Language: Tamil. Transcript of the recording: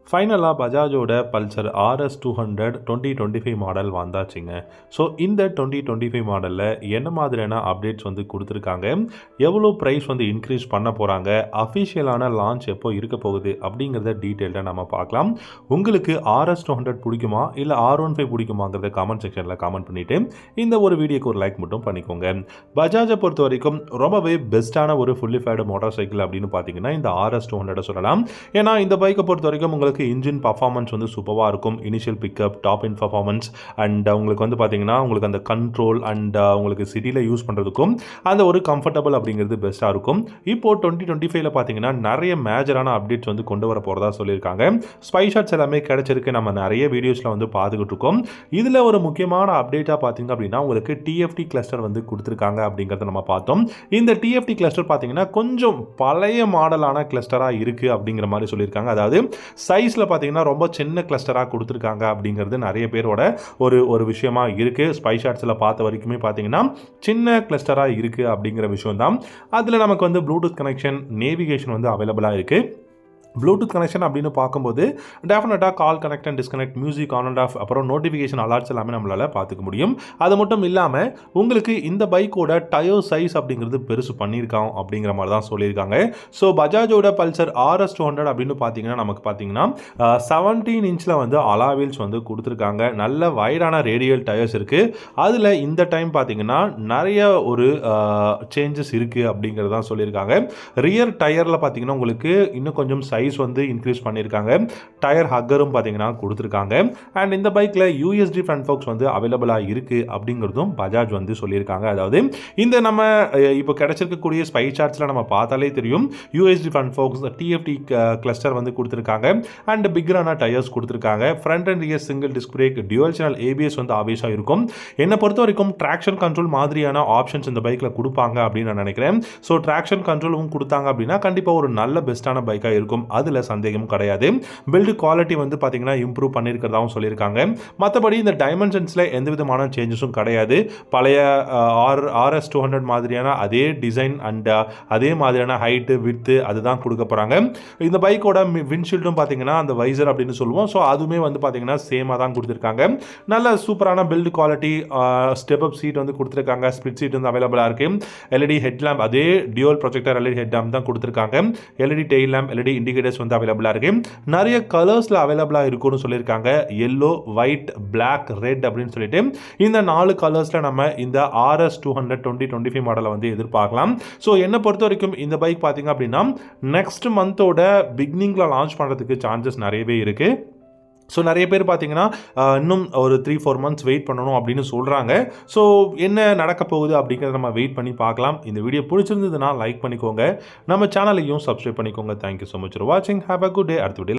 ஃபைனலாக பஜாஜோட பல்சர் RS200 2025 மாடல் வந்தாச்சுங்க. ஸோ இந்த 2025 மாடலில் என்ன மாதிரியான அப்டேட்ஸ் வந்து கொடுத்துருக்காங்க, எவ்வளோ ப்ரைஸ் வந்து இன்க்ரீஸ் பண்ண போகிறாங்க, அஃபிஷியலான லான்ச் எப்போ இருக்க போகுது அப்படிங்கிறத டீட்டெயில்டாக நம்ம பார்க்கலாம். உங்களுக்கு RS200 பிடிக்குமா இல்லை R15 பிடிக்குமாங்கிறத கமெண்ட் செக்ஷனில் கமெண்ட் பண்ணிவிட்டு இந்த ஒரு வீடியோக்கு ஒரு லைக் மட்டும் பண்ணிக்கோங்க. பஜாஜை பொறுத்த வரைக்கும் ரொம்பவே பெஸ்ட்டான ஒரு ஃபுல்லி ஃபேர்டு மோட்டார் சைக்கிள் அப்படின்னு பார்த்தீங்கன்னா இந்த RS200 சொல்லலாம். ஏன்னா இந்த பைக்கை பொறுத்த வரைக்கும் உங்களுக்கு இன்ஜின் பர்ஃபார்மன்ஸ் வந்து சூப்பராக இருக்கும். Initial pickup, top end performance and உங்களுக்கு வந்து பார்த்தீங்கன்னா உங்களுக்கு அந்த கண்ட்ரோல் அண்ட் உங்களுக்கு சிட்டியில் யூஸ் பண்ணுறதுக்கும் அந்த ஒரு கம்ஃபர்டபுள் அப்படிங்கிறது பெஸ்ட்டாக இருக்கும். இப்போது 2025 பார்த்தீங்கன்னா நிறைய மேஜரான அப்டேட்ஸ் வந்து கொண்டு வர போகிறதா சொல்லியிருக்காங்க. ஸ்பை ஷாட்ஸ் எல்லாமே கிடைச்சிருக்கு, நம்ம நிறைய வீடியோஸில் வந்து பார்த்துக்கிட்டு இருக்கோம். இதில் ஒரு முக்கியமான அப்டேட்டாக பார்த்தீங்க அப்படின்னா உங்களுக்கு TFT கிளஸ்டர் வந்து கொடுத்துருக்காங்க அப்படிங்கிறத நம்ம பார்த்தோம். இந்த TFT கிளஸ்டர் பார்த்தீங்கன்னா கொஞ்சம் பழைய மாடலான கிளஸ்டராக இருக்குது அப்படிங்கிற மாதிரி சொல்லியிருக்காங்க. அதாவது சைஸில் பார்த்தீங்கன்னா ரொம்ப சின்ன கிளஸ்டராக கொடுத்துருக்காங்க அப்படிங்கிறது நிறைய பேரோட ஒரு விஷயமா இருக்குது. ஸ்பை ஷாட்ஸில் பார்த்த வரைக்குமே பார்த்தீங்கன்னா சின்ன கிளஸ்டராக இருக்குது அப்படிங்கிற விஷயம் தான். அதில் நமக்கு வந்து ப்ளூடூத் கனெக்ஷன், நேவிகேஷன் வந்து அவைலபிளாக இருக்குது. ப்ளூடூத் கனெக்ஷன் அப்படின்னு பார்க்கும்போது டெஃபினட்டாக call connect and disconnect, music on and half, அப்புறம் நோட்டிஃபிகேஷன் அலர்ட்ஸ் எல்லாமே நம்மளால் பார்த்துக்க முடியும். அது மட்டும் இல்லாமல் உங்களுக்கு இந்த பைக்கோட டயர் சைஸ் அப்படிங்கிறது பெருசு பண்ணியிருக்காங்க அப்படிங்கிற மாதிரி தான் சொல்லியிருக்காங்க. ஸோ பஜாஜோட பல்சர் RS200 அப்படின்னு பார்த்தீங்கன்னா நமக்கு பார்த்தீங்கன்னா 17 இன்ச்சில் வந்து அலாவீல்ஸ் வந்து கொடுத்துருக்காங்க. நல்ல வைடான ரேடியல் டயர்ஸ் இருக்குது. அதில் இந்த டைம் பார்த்தீங்கன்னா நிறைய ஒரு சேஞ்சஸ் இருக்குது அப்படிங்கிறது தான் சொல்லியிருக்காங்க. ரியர் டயரில் பார்த்தீங்கன்னா உங்களுக்கு இன்னும் கொஞ்சம் சைஸ் வந்து இன்க்ரீஸ் பண்ணியிருக்காங்க. டயர் ஹக்கரும் பார்த்தீங்கன்னா கொடுத்துருக்காங்க. அண்ட் இந்த பைக்கில் USD ஃப்ரண்ட் ஃபோக்ஸ் வந்து அவைலபிளாக இருக்குது அப்படிங்கிறதும் பஜாஜ் வந்து சொல்லியிருக்காங்க. அதாவது இந்த நம்ம இப்போ கிடைச்சிருக்கக்கூடிய ஸ்பை சார்ட்ஸில் நம்ம பார்த்தாலே தெரியும் USD front forks, TFT cluster வந்து கொடுத்துருக்காங்க. அண்ட் பிக்கரான டயர்ஸ் கொடுத்துருக்காங்க. Front and rear single disc brake, dual channel ABS வந்து ஆப்வியஸாக இருக்கும். என்னை பொறுத்த வரைக்கும் ட்ராக்ஷன் கண்ட்ரோல் மாதிரியான ஆப்ஷன்ஸ் இந்த பைக்கில் கொடுப்பாங்க அப்படின்னு நான் நினைக்கிறேன். ஸோ ட்ராக்ஷன் கண்ட்ரோலும் கொடுத்தாங்க அப்படின்னா கண்டிப்பாக ஒரு நல்ல பெஸ்ட்டான பைக்காக இருக்கும். அதில் சந்தேகம் கிடையாது. பில்டு குவாலிட்டி வந்து பார்த்தீங்கன்னா இம்ப்ரூவ் பண்ணியிருக்கிறதாகவும் சொல்லியிருக்காங்க. மற்றபடி இந்த டைமென்ஷன்ஸில் எந்த விதமான சேஞ்சஸும் கிடையாது. பழைய RS200 மாதிரியான அதே டிசைன் அண்ட் அதே மாதிரியான ஹைட்டு, வித்து அதுதான் கொடுக்க போகிறாங்க. இந்த பைக்கோட விண்ட்ஷீல்டும் பார்த்தீங்கன்னா அந்த வைசர் அப்படின்னு சொல்லுவோம். ஸோ அதுவுமே வந்து பார்த்தீங்கன்னா சேமாக தான் கொடுத்துருக்காங்க. நல்ல சூப்பரான build quality, step up seat வந்து கொடுத்துருக்காங்க. ஸ்பிளிட் சீட் வந்து அவைலபிளாக இருக்குது. LED ஹெட்லாம்ப், அதே டியூவல் ப்ரொஜெக்டர் LED ஹெட்லாம்ப் தான் கொடுத்துருக்காங்க. LED tail lamp, LED indicators வந்து அவைலபிளாக இருக்கு. நிறைய கலர்ஸில் அவைலபிளாக இருக்குன்னு சொல்லியிருக்காங்க. எல்லோ, ஒயிட், பிளாக், ரெட் அப்படின்னு சொல்லிட்டு இந்த 4 கலர்ஸில் நம்ம இந்த RS200 2025 மாடலை வந்து எதிர்பார்க்கலாம். ஸோ என்னை பொறுத்த வரைக்கும் இந்த பைக் பார்த்தீங்க அப்படின்னா நெக்ஸ்ட் மந்தோட பிகினிங்கில் லான்ச் பண்ணுறதுக்கு சான்சஸ் நிறையவே இருக்குது. ஸோ நிறைய பேர் பார்த்தீங்கன்னா இன்னும் ஒரு 3-4 மந்த்ஸ் வெயிட் பண்ணணும் அப்படின்னு சொல்கிறாங்க. ஸோ என்ன நடக்க போகுது அப்படிங்கிறத நம்ம வெயிட் பண்ணி பார்க்கலாம். இந்த வீடியோ பிடிச்சிருந்ததுன்னா லைக் பண்ணிக்கோங்க, நம்ம சேனலையும் சப்ஸ்கிரைப் பண்ணிக்கோங்க. தேங்க்யூ ஸோ மச் ஃபார் வாட்சிங். Have a good day. அடுத்த வீடியோ